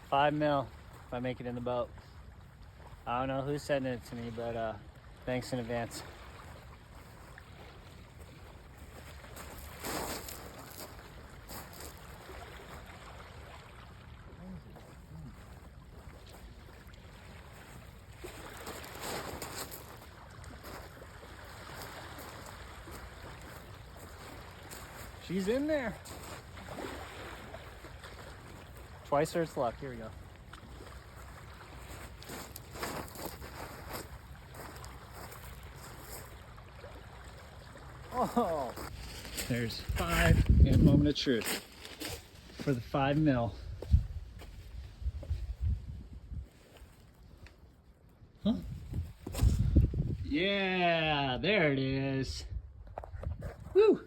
5 mil if I make it in the boat. I don't know who's sending it to me, but thanks in advance. She's in there. Twice her luck. Here we go. Oh, there's 5 and moment of truth for the 5 mil. Huh? Yeah, there it is. Woo!